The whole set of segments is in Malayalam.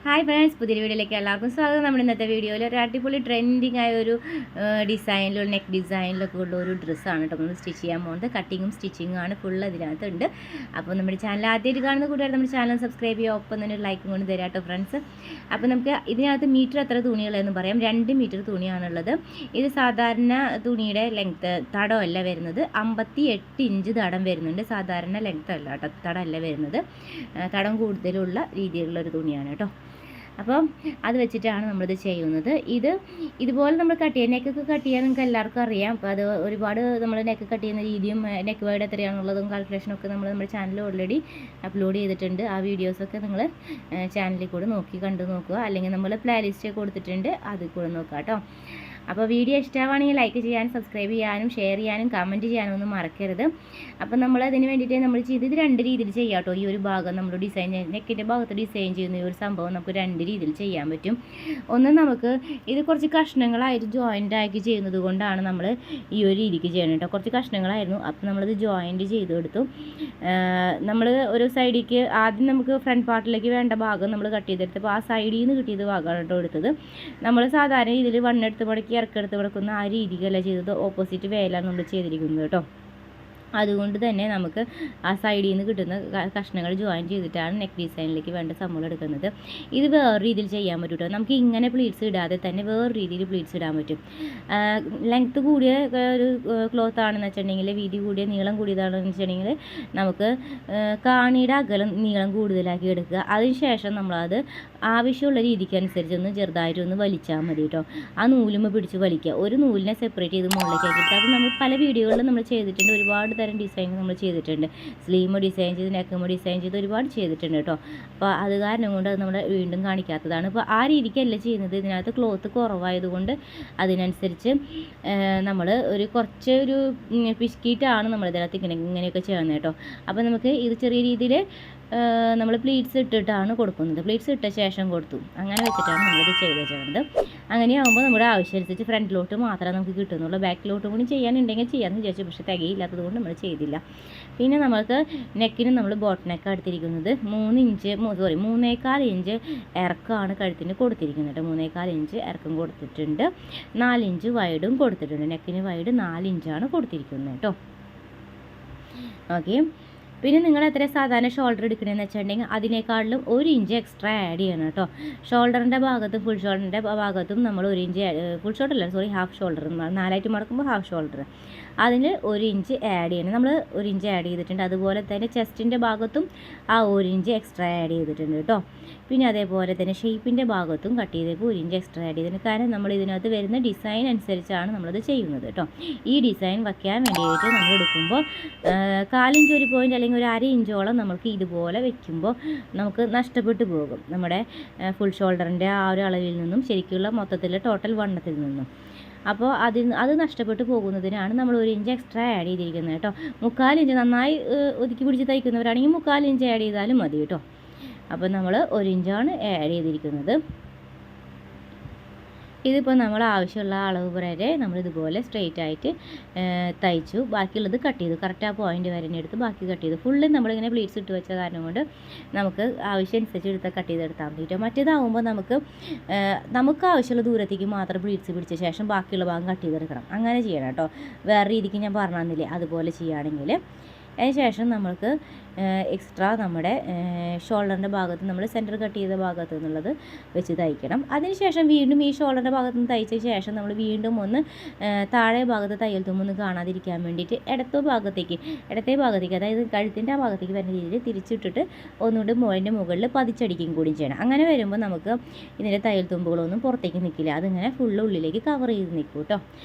ഹായ് ഫ്രണ്ട്സ്, പുതിയൊരു വീഡിയോയിലേക്ക് എല്ലാവർക്കും സ്വാഗതം. നമ്മുടെ ഇന്നത്തെ വീഡിയോയിൽ ഒരു അടിപൊളി ട്രെൻഡിങ് ആയ ഒരു ഡിസൈനിലുള്ള നെക്ക് ഡിസൈനിലൊക്കെ ഉള്ള ഒരു ഡ്രസ്സാണ് കേട്ടോ നമ്മൾ സ്റ്റിച്ച് ചെയ്യാൻ പോകുന്നത്. കട്ടിങ്ങും സ്റ്റിച്ചിങ്ങും ആണ് ഫുൾ അതിനകത്തുണ്ട്. അപ്പോൾ നമ്മുടെ ചാനൽ ആദ്യമായിട്ട് കാണുന്ന കൂട്ടുകാർ നമ്മുടെ ചാനൽ സബ്സ്ക്രൈബ് ചെയ്യുക, ഒപ്പം തന്നെ ഒരു ലൈക്കും കൊണ്ട് തരാം കേട്ടോ ഫ്രണ്ട്സ്. അപ്പോൾ നമുക്ക് ഇതിനകത്ത് മീറ്റർ എത്ര തുണികളെന്ന് പറയാം. 2 മീറ്റർ തുണിയാണുള്ളത്. ഇത് സാധാരണ തുണിയുടെ ലെങ്ത്ത് തടമല്ല വരുന്നത്, 58 ഇഞ്ച് തടം വരുന്നുണ്ട്. സാധാരണ ലെങ്ത്ത് അല്ല കേട്ടോ, തടമല്ല വരുന്നത്, തടം കൂടുതലുള്ള രീതിയിലുള്ള ഒരു തുണിയാണ് കേട്ടോ. അപ്പം അത് വെച്ചിട്ടാണ് നമ്മളിത് ചെയ്യുന്നത്. ഇതുപോലെ നമ്മൾ കട്ട് ചെയ്യുക, നെക്കൊക്കെ കട്ട് ചെയ്യാൻ നിങ്ങൾക്ക് എല്ലാവർക്കും അറിയാം. അപ്പോൾ അത് ഒരുപാട് നമ്മൾ നെക്ക് കട്ട് ചെയ്യുന്ന രീതിയും നെക്ക് വൈഡ് എത്രയാണുള്ളതും കാൽക്കുലേഷനൊക്കെ നമ്മുടെ ചാനലിൽ ഓൾറെഡി അപ്ലോഡ് ചെയ്തിട്ടുണ്ട്. ആ വീഡിയോസൊക്കെ നിങ്ങൾ ചാനലിൽ കൂടെ കണ്ടു നോക്കുക, അല്ലെങ്കിൽ നമ്മൾ പ്ലേലിസ്റ്റ് കൊടുത്തിട്ടുണ്ട്, അതിൽ കൂടെ നോക്കുക കേട്ടോ. അപ്പോൾ വീഡിയോ ഇഷ്ടമാണെങ്കിൽ ലൈക്ക് ചെയ്യാനും സബ്സ്ക്രൈബ് ചെയ്യാനും ഷെയർ ചെയ്യാനും കമൻറ്റ് ചെയ്യാനും ഒന്നും മറക്കരുത്. അപ്പോൾ നമ്മൾ അതിന് വേണ്ടിയിട്ട് നമ്മൾ ഇത് 2 രീതിയിൽ ചെയ്യാം കേട്ടോ. ഈ ഒരു ഭാഗം നമ്മൾ ഡിസൈൻ നെക്കിൻ്റെ ഭാഗത്ത് ഡിസൈൻ ചെയ്യുന്ന ഈ ഒരു സംഭവം നമുക്ക് 2 രീതിയിൽ ചെയ്യാൻ പറ്റും. ഒന്ന്, നമുക്ക് ഇത് കുറച്ച് കഷ്ണങ്ങളായിട്ട് ജോയിൻ്റ് ആക്കി ചെയ്യുന്നത് കൊണ്ടാണ് നമ്മൾ ഈ ഒരു രീതിക്ക് ചെയ്യണം കേട്ടോ. കുറച്ച് കഷ്ണങ്ങളായിരുന്നു, അപ്പോൾ നമ്മളിത് ജോയിൻറ്റ് ചെയ്തെടുത്തു. നമ്മൾ ഒരു സൈഡിലേക്ക് ആദ്യം നമുക്ക് ഫ്രണ്ട് പാർട്ടിലേക്ക് വേണ്ട ഭാഗം നമ്മൾ കട്ട് ചെയ്തെടുത്തപ്പോൾ ആ സൈഡിൽ നിന്ന് കിട്ടിയത് ഭാഗമാണ് കേട്ടോ എടുത്തത്. നമ്മൾ സാധാരണ ഇതിൽ വണ്ണെടുത്ത് മടക്കി ഇറക്കെടുത്ത് കിടക്കുന്ന ആ രീതിക്കല്ല ചെയ്തത്, ഓപ്പോസിറ്റ് വേലാണ് നമ്മൾ ചെയ്തിരിക്കുന്നത് കേട്ടോ. അതുകൊണ്ട് തന്നെ നമുക്ക് ആ സൈഡിൽ നിന്ന് കിട്ടുന്ന കഷ്ണങ്ങൾ ജോയിൻ ചെയ്തിട്ടാണ് നെക്ക് ഡിസൈനിലേക്ക് വേണ്ട സംഭവം എടുക്കുന്നത്. ഇത് വേറെ രീതിയിൽ ചെയ്യാൻ പറ്റും കേട്ടോ. നമുക്ക് ഇങ്ങനെ പ്ലീറ്റ്സ് ഇടാതെ തന്നെ വേറെ രീതിയിൽ പ്ലീറ്റ്സ് ഇടാൻ പറ്റും. ലെങ്ത്ത് കൂടിയ ഒരു ക്ലോത്ത് ആണെന്ന് വെച്ചിട്ടുണ്ടെങ്കിൽ, വീതി കൂടിയ നീളം കൂടിയതാണെന്ന് വെച്ചിട്ടുണ്ടെങ്കിൽ നമുക്ക് കാണിയുടെ അകലം നീളം കൂടുതലാക്കി എടുക്കുക. അതിനുശേഷം നമ്മളത് ആവശ്യമുള്ള രീതിക്ക് അനുസരിച്ച് ഒന്ന് ചെറുതായിട്ടൊന്ന് വലിച്ചാൽ മതി കേട്ടോ. ആ നൂലുമ്പോൾ പിടിച്ച് വലിക്കുക. ഒരു നൂലിനെ സെപ്പറേറ്റ് ചെയ്ത് മുകളിലേക്ക് ആക്കിയിട്ട് അത് നമ്മൾ പല വീഡിയോകളിലും നമ്മൾ ചെയ്തിട്ടുണ്ട്. ഒരുപാട് തരം ഡിസൈൻ നമ്മൾ ചെയ്തിട്ടുണ്ട്. സ്ലീം ഡിസൈൻ ചെയ്ത്, നെക്കും ഡിസൈൻ ചെയ്ത് ഒരുപാട് ചെയ്തിട്ടുണ്ട് കേട്ടോ. അപ്പോൾ അത് കാരണം കൊണ്ട് അത് നമ്മൾ വീണ്ടും കാണിക്കാത്തതാണ്. ഇപ്പോൾ ആ രീതിക്കല്ല ചെയ്യുന്നത്. ഇതിനകത്ത് ക്ലോത്ത് കുറവായതുകൊണ്ട് അതിനനുസരിച്ച് നമ്മൾ കുറച്ച് പിശുക്കിയിട്ടാണ് നമ്മളിതിനകത്ത് ഇങ്ങനെയൊക്കെ ചെയ്യുന്നത് കേട്ടോ. അപ്പോൾ നമുക്ക് ഇത് ചെറിയ രീതിയിൽ നമ്മൾ പ്ലീറ്റ്സ് ഇട്ടിട്ടാണ് കൊടുക്കുന്നത്. പ്ലീറ്റ്സ് ഇട്ട ശേഷം കൊടുത്തു, അങ്ങനെ വെച്ചിട്ടാണ് നമ്മളിത് ചെയ്യുന്നത്. അങ്ങനെയാകുമ്പോൾ നമ്മുടെ ആവശ്യമനുസരിച്ച് ഫ്രണ്ടിലോട്ട് മാത്രമേ നമുക്ക് കിട്ടുന്നുള്ളൂ. ബാക്കിലോട്ടും കൂടി ചെയ്യാനുണ്ടെങ്കിൽ ചെയ്യാമെന്ന് വിചാരിച്ചു, പക്ഷേ തികയില്ലാത്തത് കൊണ്ട് നമ്മൾ ചെയ്തില്ല. പിന്നെ നമ്മൾക്ക് നെക്കിന് നമ്മൾ ബോട്ട് നെക്ക് എടുത്തിരിക്കുന്നത് 3.25 ഇഞ്ച് ഇറക്കമാണ് കഴുത്തിന് കൊടുത്തിരിക്കുന്നത്. 3.25 ഇഞ്ച് ഇറക്കം കൊടുത്തിട്ടുണ്ട്, 4 ഇഞ്ച് വൈഡും കൊടുത്തിട്ടുണ്ട്. നെക്കിന് വൈഡ് 4 ഇഞ്ചാണ് കൊടുത്തിരിക്കുന്നത് കേട്ടോ. ഓക്കെ. പിന്നെ നിങ്ങൾ എത്ര സാധാരണ ഷോൾഡർ എടുക്കണമെന്ന് വെച്ചിട്ടുണ്ടെങ്കിൽ അതിനേക്കാളിലും 1 ഇഞ്ച് എക്സ്ട്രാ ആഡ് ചെയ്യണം കേട്ടോ. ഷോൾഡറിൻ്റെ ഭാഗത്തും ഫുൾ ഷോൾഡറിൻ്റെ ഭാഗത്തും നമ്മൾ 1 ഇഞ്ച്, ഫുൾ ഷോൾഡർ അല്ല സോറി, ഹാഫ് ഷോൾഡർ, 4ആയിട്ട് മടക്കുമ്പോൾ ഹാഫ് ഷോൾഡർ, അതിന് 1 ഇഞ്ച് ആഡ് ചെയ്യണം. നമ്മൾ 1 ഇഞ്ച് ആഡ് ചെയ്തിട്ടുണ്ട്. അതുപോലെ തന്നെ ചെസ്റ്റിൻ്റെ ഭാഗത്തും ആ 1 ഇഞ്ച് എക്സ്ട്രാ ആഡ് ചെയ്തിട്ടുണ്ട് കേട്ടോ. പിന്നെ അതേപോലെ തന്നെ ഷേപ്പിൻ്റെ ഭാഗത്തും കട്ട് ചെയ്തപ്പോൾ 1 ഇഞ്ച് എക്സ്ട്രാ ആഡ് ചെയ്തിട്ടുണ്ട്. കാരണം നമ്മൾ ഇതിനകത്ത് വരുന്ന ഡിസൈൻ അനുസരിച്ചാണ് നമ്മളത് ചെയ്യുന്നത് കേട്ടോ. ഈ ഡിസൈൻ വയ്ക്കാൻ വേണ്ടിയിട്ട് നമ്മൾ എടുക്കുമ്പോൾ 1/4 ഇഞ്ച് ഒരു പോയിൻ്റ് അല്ലെങ്കിൽ ഒരു 1/2 ഇഞ്ചോളം നമുക്ക് ഇതുപോലെ വെക്കുമ്പോൾ നമുക്ക് നഷ്ടപ്പെട്ടു പോകും നമ്മുടെ ഫുൾ ഷോൾഡറിൻ്റെ ആ ഒരു അളവിൽ നിന്നും ശരിക്കുള്ള മൊത്തത്തിലുള്ള ടോട്ടൽ വണ്ണത്തിൽ നിന്നും. അപ്പോൾ അത് നഷ്ടപ്പെട്ടു പോകുന്നതിനാണ് നമ്മൾ 1 ഇഞ്ച് എക്സ്ട്രാ ആഡ് ചെയ്തിരിക്കുന്നത് കേട്ടോ. 3/4 ഇഞ്ച് നന്നായി ഒതുക്കി പിടിച്ച് തയ്ക്കുന്നവരാണെങ്കിൽ 3/4 ഇഞ്ച് ആഡ് ചെയ്താലും മതി കേട്ടോ. അപ്പോൾ നമ്മൾ 1 ഇഞ്ചാണ് ആഡ് ചെയ്തിരിക്കുന്നത്. ഇതിപ്പോൾ നമ്മൾ ആവശ്യമുള്ള അളവ് വരെ നമ്മളിതുപോലെ സ്ട്രെയിറ്റ് ആയിട്ട് തയ്ച്ചു. ബാക്കിയുള്ളത് കട്ട് ചെയ്തു. കറക്റ്റ് ആ പോയിൻ്റ് വരെ എടുത്ത് ബാക്കി കട്ട് ചെയ്തു. ഫുള്ള് നമ്മളിങ്ങനെ പ്ലീറ്റ്സ് ഇട്ട് വെച്ച കാരണം കൊണ്ട് നമുക്ക് ആവശ്യമനുസരിച്ച് എടുത്ത് കട്ട് ചെയ്തെടുത്താൽ മതി. മറ്റേതാവുമ്പോൾ നമുക്ക് ആവശ്യമുള്ള ദൂരത്തേക്ക് മാത്രം പ്ലീറ്റ്സ് പിടിച്ച ശേഷം ബാക്കിയുള്ള ഭാഗം കട്ട് ചെയ്തെടുക്കണം. അങ്ങനെ ചെയ്യണം കേട്ടോ. വേറെ രീതിക്ക് ഞാൻ പറഞ്ഞു തന്നില്ലേ, അതുപോലെ ചെയ്യുകയാണെങ്കിൽ. അതിനുശേഷം നമ്മൾക്ക് എക്സ്ട്രാ നമ്മുടെ ഷോൾഡറിൻ്റെ ഭാഗത്ത് നമ്മൾ സെൻറ്റർ കട്ട് ചെയ്ത ഭാഗത്ത് നിന്നുള്ളത് വെച്ച് തയ്ക്കണം. അതിനുശേഷം വീണ്ടും ഈ ഷോൾഡറിൻ്റെ ഭാഗത്ത് നിന്ന് തയ്ച്ച ശേഷം നമ്മൾ വീണ്ടും ഒന്ന് താഴെ ഭാഗത്ത് തയ്യൽ തുമ്പൊന്നും കാണാതിരിക്കാൻ വേണ്ടിയിട്ട് ഇടത്തെ ഭാഗത്തേക്ക് അതായത് കഴുത്തിൻ്റെ ആ ഭാഗത്തേക്ക് വരുന്ന രീതിയിൽ തിരിച്ചിട്ടിട്ട് ഒന്നുകൂടി അതിൻ്റെ മുകളിൽ പതിച്ചടിക്കും കൂടി ചെയ്യണം. അങ്ങനെ വരുമ്പോൾ നമുക്ക് ഇതിൻ്റെ തയ്യൽ തുമ്പുകളൊന്നും പുറത്തേക്ക് നിൽക്കില്ല. അതിങ്ങനെ ഫുള്ള് ഉള്ളിലേക്ക് കവർ ചെയ്ത് നിൽക്കും കേട്ടോ.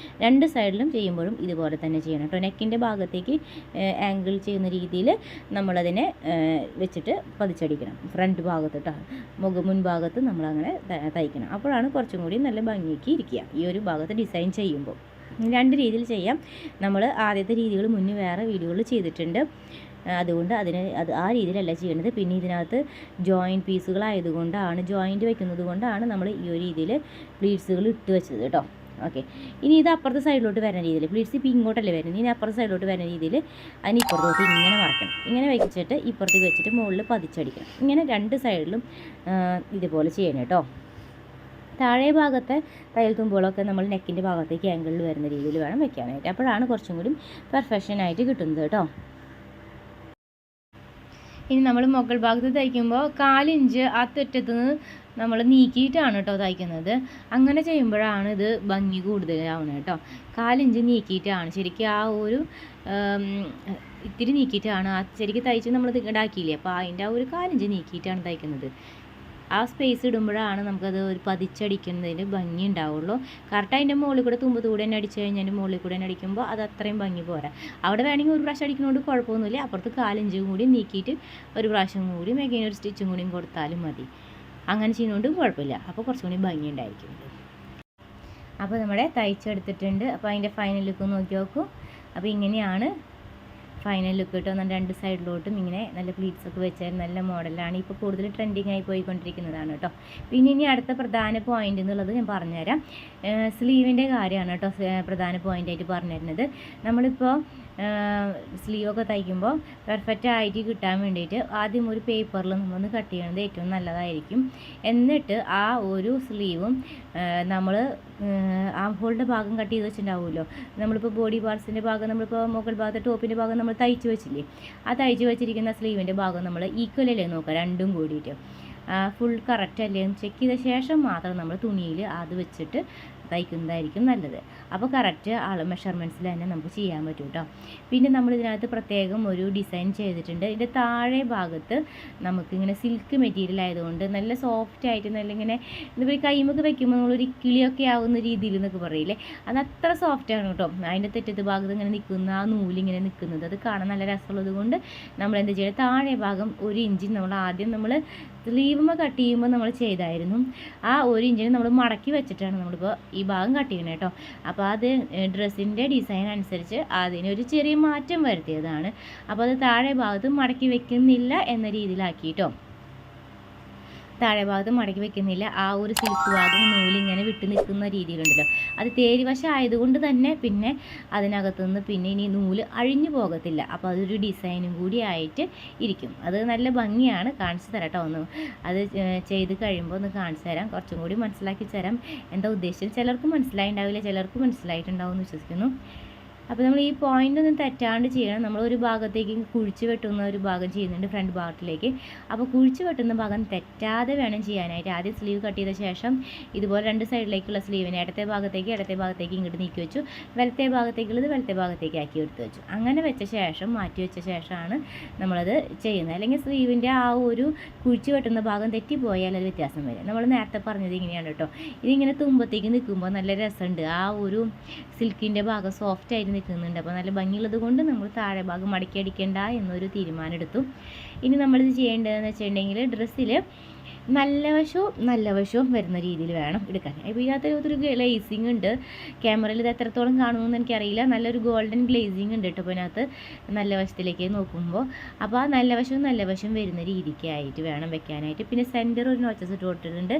2 സൈഡിലും ചെയ്യുമ്പോഴും ഇതുപോലെ തന്നെ ചെയ്യണം കേട്ടോ. നെക്കിൻ്റെ ഭാഗത്തേക്ക് ആംഗിൾ ചെയ്യുന്ന രീതിയിൽ നമ്മളതിനെ വെച്ചിട്ട് പതിച്ചടിക്കണം. ഫ്രണ്ട് ഭാഗത്ത് കേട്ടോ, മുൻഭാഗത്ത് നമ്മളങ്ങനെ തയ്ക്കണം. അപ്പോഴാണ് കുറച്ചും കൂടി നല്ല ഭംഗിക്ക് ഇരിക്കുക ഈ ഒരു ഭാഗത്ത് ഡിസൈൻ ചെയ്യുമ്പോൾ. 2 രീതിയിൽ ചെയ്യാം. നമ്മൾ ആദ്യത്തെ രീതികൾ മുന്നേ വേറെ വീഡിയോകളിൽ ചെയ്തിട്ടുണ്ട്. അതുകൊണ്ട് ആ രീതിയിലല്ല ചെയ്യേണ്ടത്. പിന്നെ ഇതിനകത്ത് ജോയിൻറ്റ് പീസുകളായതുകൊണ്ടാണ്, ജോയിൻറ്റ് വയ്ക്കുന്നത് കൊണ്ടാണ് നമ്മൾ ഈ ഒരു രീതിയിൽ പ്ലീറ്റ്സുകൾ ഇട്ട് വെച്ചത് കേട്ടോ. ഓക്കെ. ഇനി ഇത് അപ്പുറത്തെ സൈഡിലോട്ട് വരുന്ന രീതിയിൽ പ്ലീറ്റ്സ് ഇപ്പോൾ ഇങ്ങോട്ടല്ലേ വരുന്നത്, ഇനി അപ്പുറത്തെ സൈഡിലോട്ട് വരുന്ന രീതിയിൽ അതിന് ഇപ്പുറത്തോട്ട് ഇങ്ങനെ മറക്കണം. ഇങ്ങനെ വെച്ചിട്ട് ഇപ്പുറത്തേക്ക് വെച്ചിട്ട് മുകളിൽ പതിച്ചടിക്കണം. ഇങ്ങനെ രണ്ട് സൈഡിലും ഇതുപോലെ ചെയ്യണം കേട്ടോ. താഴെ ഭാഗത്തെ തയ്യൽ തുമ്പുകളൊക്കെ നമ്മൾ നെക്കിൻ്റെ ഭാഗത്തേക്ക് ആംഗിളിൽ വരുന്ന രീതിയിൽ വേണം വെക്കാനായിട്ട്. അപ്പോഴാണ് കുറച്ചും കൂടി പെർഫെക്ഷനായിട്ട് കിട്ടുന്നത് കേട്ടോ. ഇനി നമ്മൾ മുകൾ ഭാഗത്ത് തയ്ക്കുമ്പോൾ 1/4 ഇഞ്ച് ആ തെറ്റത്ത് നിന്ന് നമ്മൾ നീക്കിയിട്ടാണ് കേട്ടോ തയ്ക്കുന്നത്. അങ്ങനെ ചെയ്യുമ്പോഴാണ് ഇത് ഭംഗി കൂടുതലാവുന്നത് കേട്ടോ. 1/4 ഇഞ്ച് നീക്കിയിട്ടാണ് ശരിക്കും ആ ഒരു ഇത്തിരി നീക്കിയിട്ടാണ് ആ ശരിക്കും തയ്ച്ച് നമ്മൾ ഇടാക്കിയില്ലേ, അപ്പോൾ അതിൻ്റെ ആ ഒരു 1/4 ഇഞ്ച് നീക്കിയിട്ടാണ് തയ്ക്കുന്നത്. ആ സ്പേസ് ഇടുമ്പോഴാണ് നമുക്കത് ഒരു പതിച്ചടിക്കുന്നതിന് ഭംഗി ഉണ്ടാവുള്ളൂ. കറക്റ്റ് അതിൻ്റെ മുകളിൽ കൂടെ തുമ്പത്ത് കൂടെ തന്നെ അടിച്ച് കഴിഞ്ഞാൽ മുകളിൽ കൂടെ തന്നെ അടിക്കുമ്പോൾ അത് അത്രയും ഭംഗി പോരാ. അവിടെ വേണമെങ്കിൽ ഒരു പ്രാവശ്യം അടിക്കുന്നതുകൊണ്ട് കുഴപ്പമൊന്നുമില്ല. അപ്പുറത്ത് 1/4 ഇഞ്ചും കൂടി നീക്കിയിട്ട് ഒരു പ്രാവശ്യം കൂടി മെഗൈൻ ഒരു സ്റ്റിച്ചും കൂടിയും കൊടുത്താലും മതി. അങ്ങനെ ചെയ്യുന്നതുകൊണ്ട് കുഴപ്പമില്ല. അപ്പോൾ കുറച്ചും കൂടി ഭംഗി ഉണ്ടായിരിക്കും. അപ്പോൾ നമ്മുടെ തയ്ച്ചെടുത്തിട്ടുണ്ട്. അപ്പോൾ അതിൻ്റെ ഫൈനൽ ലുക്ക് നോക്കി നോക്കൂ. അപ്പോൾ ഇങ്ങനെയാണ് ഫൈനൽ ലുക്ക് കിട്ടും. രണ്ട് സൈഡിലോട്ടും ഇങ്ങനെ നല്ല പ്ലീറ്റ്സൊക്കെ വെച്ചാൽ നല്ല മോഡലാണ്. ഇപ്പോൾ കൂടുതൽ ട്രെൻഡിങ് ആയി പോയിക്കൊണ്ടിരിക്കുന്നതാണ് കേട്ടോ. പിന്നെ ഇനി അടുത്ത പ്രധാന പോയിൻ്റ് എന്നുള്ളത് ഞാൻ പറഞ്ഞുതരാം. സ്ലീവിൻ്റെ കാര്യമാണ് കേട്ടോ പ്രധാന പോയിൻ്റായിട്ട് പറഞ്ഞു തരുന്നത്. നമ്മളിപ്പോൾ സ്ലീവൊക്കെ തയ്ക്കുമ്പോൾ പെർഫെക്റ്റ് ആയിട്ട് കിട്ടാൻ വേണ്ടിയിട്ട് ആദ്യം ഒരു പേപ്പറിൽ നമ്മളൊന്ന് കട്ട് ചെയ്യണത് ഏറ്റവും നല്ലതായിരിക്കും. എന്നിട്ട് ആ ഒരു സ്ലീവും നമ്മൾ ആം ഹോളിൻ്റെ ഭാഗം കട്ട് ചെയ്ത് വെച്ചിട്ടുണ്ടാവുമല്ലോ, നമ്മളിപ്പോൾ ബോഡി പാർട്സിൻ്റെ ഭാഗം നമ്മളിപ്പോൾ മുകൾ ഭാഗത്തെ ടോപ്പിൻ്റെ ഭാഗം നമ്മൾ തയ്ച്ച് വെച്ചില്ലേ, ആ തയ്ച്ച് വെച്ചിരിക്കുന്ന സ്ലീവിൻ്റെ ഭാഗം നമ്മൾ ഈക്വലല്ലേ നോക്കുക രണ്ടും കൂടിയിട്ട് ഫുൾ കറക്റ്റ് അല്ലേ എന്ന് ചെക്ക് ചെയ്ത ശേഷം മാത്രം നമ്മൾ തുണിയിൽ അത് വെച്ചിട്ട് തയ്ക്കുന്നതായിരിക്കും നല്ലത്. അപ്പോൾ കറക്റ്റ് മെഷർമെൻറ്റ്സിൽ തന്നെ നമുക്ക് ചെയ്യാൻ പറ്റും കേട്ടോ. പിന്നെ നമ്മൾ ഇതിനകത്ത് പ്രത്യേകം ഒരു ഡിസൈൻ ചെയ്തിട്ടുണ്ട്. ഇതിൻ്റെ താഴെ ഭാഗത്ത് നമുക്കിങ്ങനെ സിൽക്ക് മെറ്റീരിയൽ ആയതുകൊണ്ട് നല്ല സോഫ്റ്റ് ആയിട്ട് നല്ല ഇങ്ങനെ ഇതിപ്പോൾ കൈമൊക്കെ വെക്കുമ്പോൾ നമ്മളൊരു കിളിയൊക്കെ ആവുന്ന രീതിയിൽ എന്നൊക്കെ പറയില്ലേ, അത് അത്ര സോഫ്റ്റാണ് കേട്ടോ. അതിൻ്റെ തെറ്റത്ത് ഭാഗത്ത് ഇങ്ങനെ നിൽക്കുന്ന ആ നൂലിങ്ങനെ നിൽക്കുന്നത് അത് കാണാൻ നല്ല രസമുള്ളത് കൊണ്ട് നമ്മൾ എന്ത് ചെയ്യുക, താഴെ ഭാഗം 1 ഇഞ്ച് നമ്മൾ ആദ്യം നമ്മൾ സ്ലീവുമ്മ കട്ട് ചെയ്യുമ്പോൾ നമ്മൾ ചെയ്തായിരുന്നു. ആ 1 ഇഞ്ചിന് നമ്മൾ മടക്കി വെച്ചിട്ടാണ് നമ്മളിപ്പോൾ ഈ ഭാഗം കട്ട് ചെയ്യണം കേട്ടോ. അപ്പോൾ അത് ഡ്രസ്സിൻ്റെ ഡിസൈൻ അനുസരിച്ച് അതിനൊരു ചെറിയ മാറ്റം വരുത്തിയതാണ്. അപ്പോൾ അത് താഴെ ഭാഗത്ത് മടക്കി വെക്കുന്നില്ല എന്ന രീതിയിലാക്കിയിട്ടോ. താഴെ ഭാഗത്ത് മടക്കി വെക്കുന്നില്ല, ആ ഒരു സിൽക്ക് ഭാഗം നൂലിങ്ങനെ വിട്ട് നിൽക്കുന്ന രീതിയിലുണ്ടല്ലോ, അത് തേരിവശം ആയതുകൊണ്ട് തന്നെ പിന്നെ അതിനകത്തുനിന്ന് പിന്നെ ഇനി നൂല് അഴിഞ്ഞു പോകത്തില്ല. അപ്പോൾ അതൊരു ഡിസൈനും കൂടി ആയിട്ട് ഇരിക്കും. അത് നല്ല ഭംഗിയാണ്. കാണിച്ചു തരാം കേട്ടോ. ഒന്ന് അത് ചെയ്ത് കഴിയുമ്പോൾ ഒന്ന് കാണിച്ചു തരാം, കുറച്ചും കൂടി മനസ്സിലാക്കി തരാം എന്താ ഉദ്ദേശിച്ചത്. ചിലർക്ക് മനസ്സിലായിട്ടുണ്ടാവില്ല, ചിലർക്ക് മനസ്സിലായിട്ടുണ്ടാവും എന്ന് വിശ്വസിക്കുന്നു. അപ്പോൾ നമ്മൾ ഈ പോയിൻ്റ് ഒന്നും തെറ്റാണ്ട് ചെയ്യണം. നമ്മൾ ഒരു ഭാഗത്തേക്ക് കുഴിച്ച് വെട്ടുന്ന ഒരു ഭാഗം ചെയ്യുന്നുണ്ട് ഫ്രണ്ട് ഭാഗത്തിലേക്ക്. അപ്പോൾ കുഴിച്ച് വെട്ടുന്ന ഭാഗം തെറ്റാതെ വേണം ചെയ്യാനായിട്ട്. ആദ്യം സ്ലീവ് കട്ട് ചെയ്ത ശേഷം ഇതുപോലെ 2 സൈഡിലേക്കുള്ള സ്ലീവിനെ ഇടത്തെ ഭാഗത്തേക്ക് ഇങ്ങോട്ട് നീക്കി വെച്ചു, വലത്തെ ഭാഗത്തേക്കുള്ളത് വലത്തെ ഭാഗത്തേക്ക് ആക്കി എടുത്ത് വെച്ചു. അങ്ങനെ വെച്ച ശേഷം മാറ്റി വെച്ച ശേഷമാണ് നമ്മളത് ചെയ്യുന്നത്. അല്ലെങ്കിൽ സ്ലീവിൻ്റെ ആ ഒരു കുഴിച്ച് വെട്ടുന്ന ഭാഗം തെറ്റിപ്പോയാൽ അത് വ്യത്യാസം വരും. നമ്മൾ നേരത്തെ പറഞ്ഞത് ഇങ്ങനെയാണ് കേട്ടോ. ഇതിങ്ങനെ തുമ്പത്തേക്ക് നിൽക്കുമ്പോൾ നല്ല രസമുണ്ട്. ആ ഒരു സിൽക്കിൻ്റെ ഭാഗം സോഫ്റ്റായിട്ട് നിൽക്കുന്നുണ്ട്. അപ്പോൾ നല്ല ഭംഗിയുള്ളത് കൊണ്ട് നമ്മൾ താഴെ ഭാഗം മടക്കി അടിക്കേണ്ട എന്നൊരു തീരുമാനം എടുത്തു. ഇനി നമ്മളിത് ചെയ്യേണ്ടതെന്ന് വെച്ചിട്ടുണ്ടെങ്കിൽ ഡ്രസ്സിൽ നല്ല വശവും വരുന്ന രീതിയിൽ വേണം എടുക്കാൻ. ഇപ്പോൾ ഇതിനകത്ത് ഒരു ഗ്ലേസിങ് ഉണ്ട്. ക്യാമറയിൽ ഇത് എത്രത്തോളം കാണുമെന്ന് എനിക്കറിയില്ല. നല്ലൊരു ഗോൾഡൻ ഗ്ലേസിങ് ഉണ്ട് കേട്ടോ ഇപ്പോൾ ഇതിനകത്ത് നല്ല വശത്തിലേക്ക് നോക്കുമ്പോൾ. അപ്പോൾ ആ നല്ല വശം വരുന്ന രീതിക്കായിട്ട് വേണം വെക്കാനായിട്ട്. പിന്നെ സെൻറ്റർ ഒരു നോച്ചസ് ഇട്ട് കൊടുത്തിട്ടുണ്ട്.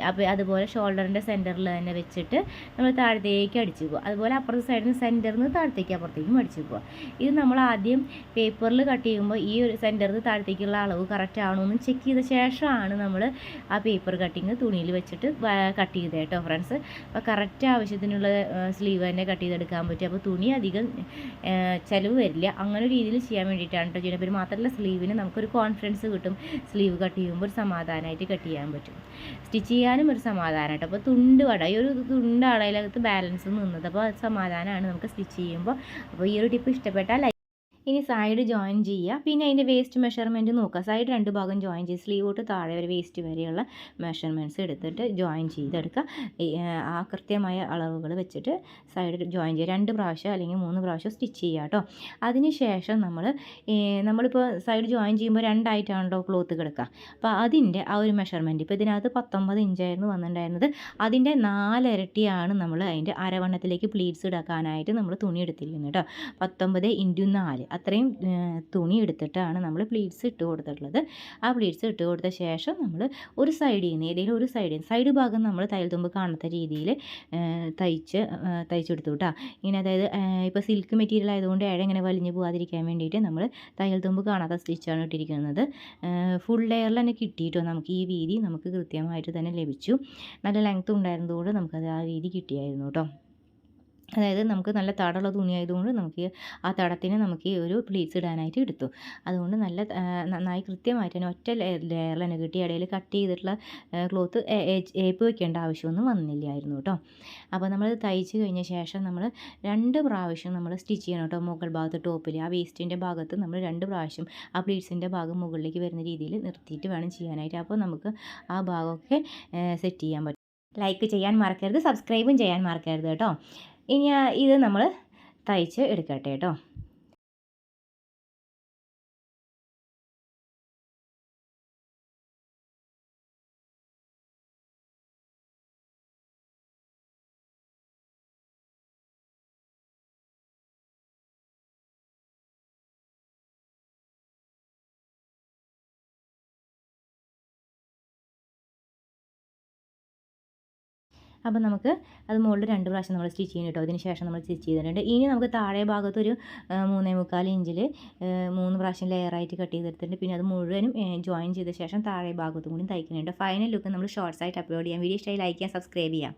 അപ്പോൾ അതുപോലെ ഷോൾഡറിൻ്റെ സെൻറ്ററിൽ തന്നെ വെച്ചിട്ട് നമ്മൾ താഴത്തേക്ക് അടിച്ചു പോകുക. അതുപോലെ അപ്പുറത്തെ സൈഡിൽ നിന്ന് സെൻറ്ററിൽ നിന്ന് താഴത്തേക്ക് അപ്പുറത്തേക്കും അടിച്ചു പോകുക. ഇത് നമ്മൾ ആദ്യം പേപ്പറിൽ കട്ട് ചെയ്യുമ്പോൾ ഈ ഒരു സെൻറ്ററിൽ നിന്ന് താഴത്തേക്കുള്ള അളവ് കറക്റ്റ് ആണോ എന്ന് ചെക്ക് ചെയ്ത ശേഷമാണ് നമ്മൾ ആ പേപ്പർ കട്ടിങ് തുണിയിൽ വെച്ചിട്ട് കട്ട് ചെയ്ത് കേട്ടോ ഫ്രണ്ട്സ്. അപ്പോൾ കറക്റ്റ് ആവശ്യത്തിനുള്ള സ്ലീവ് തന്നെ കട്ട് ചെയ്തെടുക്കാൻ പറ്റും. അപ്പോൾ തുണി അധികം ചിലവ് വരില്ല. അങ്ങനെ രീതിയിൽ ചെയ്യാൻ വേണ്ടിയിട്ടാണ് കേട്ടോ ചെയ്യുന്നത്. പിന്നെ മാത്രമല്ല സ്ലീവിന് നമുക്കൊരു കോൺഫിഡൻസ് കിട്ടും. സ്ലീവ് കട്ട് ചെയ്യുമ്പോൾ ഒരു സമാധാനമായിട്ട് കട്ട് ചെയ്യാൻ പറ്റും. സ്റ്റിച്ച് ചെയ്യാനും ഒരു സമാധാനം കേട്ടോ. അപ്പോൾ തുണ്ട് വട ഈ ഒരു തുണ്ടാണ് അതിനകത്ത് ബാലൻസ് നിന്നത്. അപ്പോൾ അത് സമാധാനമാണ് നമുക്ക് സ്റ്റിച്ച് ചെയ്യുമ്പോൾ. അപ്പോൾ ഈ ഒരു ടിപ്പ് ഇഷ്ടപ്പെട്ടാൽ ഇനി സൈഡ് ജോയിൻ ചെയ്യുക. പിന്നെ അതിൻ്റെ വേസ്റ്റ് മെഷർമെൻറ്റ് നോക്കുക. സൈഡ് 2 ഭാഗം ജോയിൻ ചെയ്ത് സ്ലീവ് തൊട്ട് താഴെ വരെ വേസ്റ്റ് വരെയുള്ള മെഷർമെൻറ്റ്സ് എടുത്തിട്ട് ജോയിൻ ചെയ്തെടുക്കുക. ആ കൃത്യമായ അളവുകൾ വെച്ചിട്ട് സൈഡ് ജോയിൻ ചെയ്യുക. 2 പ്രാവശ്യം അല്ലെങ്കിൽ 3 പ്രാവശ്യം സ്റ്റിച്ച് ചെയ്യുക കേട്ടോ. അതിനുശേഷം നമ്മളിപ്പോൾ സൈഡ് ജോയിൻ ചെയ്യുമ്പോൾ 2 ആയിട്ടാണല്ലോ ക്ലോത്ത് കിടക്കുക. അപ്പോൾ അതിൻ്റെ ആ ഒരു മെഷർമെൻറ്റ് ഇപ്പോൾ ഇതിനകത്ത് 19 ഇഞ്ചായിരുന്നു വന്നിട്ടുണ്ടായിരുന്നത്. അതിൻ്റെ 4 ഇരട്ടിയാണ് നമ്മൾ അതിൻ്റെ അരവണ്ണത്തിലേക്ക് പ്ലീറ്റ്സ് ഇടാക്കാനായിട്ട് നമ്മൾ തുണി എടുത്തിരിക്കുന്നത് കേട്ടോ. 19 × 4 അത്രയും തുണി എടുത്തിട്ടാണ് നമ്മൾ പ്ലീറ്റ്സ് ഇട്ട് കൊടുത്തിട്ടുള്ളത്. ആ പ്ലീറ്റ്സ് ഇട്ട് കൊടുത്ത ശേഷം നമ്മൾ ഒരു സൈഡിൽ നിന്ന് ഏതെങ്കിലും ഒരു സൈഡ് ഭാഗം നമ്മൾ തയ്യൽ തുമ്പ് കാണാത്ത രീതിയിൽ തയ്ച്ചെടുത്തു കേട്ടോ. ഇങ്ങനെ അതായത് ഇപ്പോൾ സിൽക്ക് മെറ്റീരിയൽ ആയതുകൊണ്ട് ഇഴ ഇങ്ങനെ വലിഞ്ഞ് പോകാതിരിക്കാൻ വേണ്ടിയിട്ട് നമ്മൾ തയ്യൽ തുമ്പ് കാണാത്ത സ്റ്റിച്ചാണ് ഇട്ടിരിക്കുന്നത്. ഫുൾ ലെയറിൽ തന്നെ കിട്ടിയിട്ടോ നമുക്ക് ഈ വീതി നമുക്ക് കൃത്യമായിട്ട് തന്നെ ലഭിച്ചു. നല്ല ലെങ്ത്ത് ഉണ്ടായിരുന്നതുകൊണ്ട് നമുക്കത് ആ വീതി കിട്ടിയായിരുന്നു കേട്ടോ. അതായത് നമുക്ക് നല്ല തടമുള്ള തുണിയായതുകൊണ്ട് നമുക്ക് ആ തടത്തിന് നമുക്ക് ഈ ഒരു പ്ലീറ്റ്സ് ഇടാനായിട്ട് എടുത്തു. അതുകൊണ്ട് നന്നായി കൃത്യമായിട്ട് തന്നെ ഒറ്റ ലെയറിൽ തന്നെ കിട്ടി. ഇടയിൽ കട്ട് ചെയ്തിട്ടുള്ള ക്ലോത്ത് ഏപ്പ് വെക്കേണ്ട ആവശ്യമൊന്നും വന്നില്ലായിരുന്നു കേട്ടോ. അപ്പോൾ നമ്മൾ തയ്ച്ച് കഴിഞ്ഞ ശേഷം നമ്മൾ 2 പ്രാവശ്യം നമ്മൾ സ്റ്റിച്ച് ചെയ്യണം കേട്ടോ. മുകൾ ഭാഗത്ത് ടോപ്പിൽ ആ വേസ്റ്റിൻ്റെ ഭാഗത്ത് നമ്മൾ 2 പ്രാവശ്യം ആ പ്ലീറ്റ്സിൻ്റെ ഭാഗം മുകളിലേക്ക് വരുന്ന രീതിയിൽ നിർത്തിയിട്ട് വേണം ചെയ്യാനായിട്ട്. അപ്പോൾ നമുക്ക് ആ ഭാഗമൊക്കെ സെറ്റ് ചെയ്യാൻ പറ്റും. ലൈക്ക് ചെയ്യാൻ മറക്കരുത്, സബ്സ്ക്രൈബും ചെയ്യാൻ മറക്കരുത് കേട്ടോ. ഇനി ഇത് നമ്മൾ തയ്ച്ച് എടുക്കട്ടെ കേട്ടോ. അപ്പോൾ നമുക്ക് അത് മുകളിൽ 2 പ്രാവശ്യം നമ്മൾ സ്റ്റിച്ച് ചെയ്യണം കേട്ടോ. അതിന് ശേഷം നമ്മൾ സ്റ്റിച്ച് ചെയ്തിട്ടുണ്ട്. ഇനി നമുക്ക് താഴെ ഭാഗത്തൊരു 3.25 ഇഞ്ചിൽ 3 പ്രാവശ്യം ലെയറായിട്ട് കട്ട് ചെയ്തെടുത്തിട്ടുണ്ട്. പിന്നെ അത് മുഴുവനും ജോയിൻ ചെയ്ത ശേഷം താഴെ ഭാഗത്തും കൂടി തയ്ക്കുന്നുണ്ട്. ഫൈനൽ ലുക്ക് നമ്മൾ ഷോർട്സ് ആയിട്ട് അപ്ലോഡ് ചെയ്യാം. വീഡിയോ ഇഷ്ടമായി ലൈക്ക് ചെയ്യാം, സബ്സ്ക്രൈബ് ചെയ്യാം.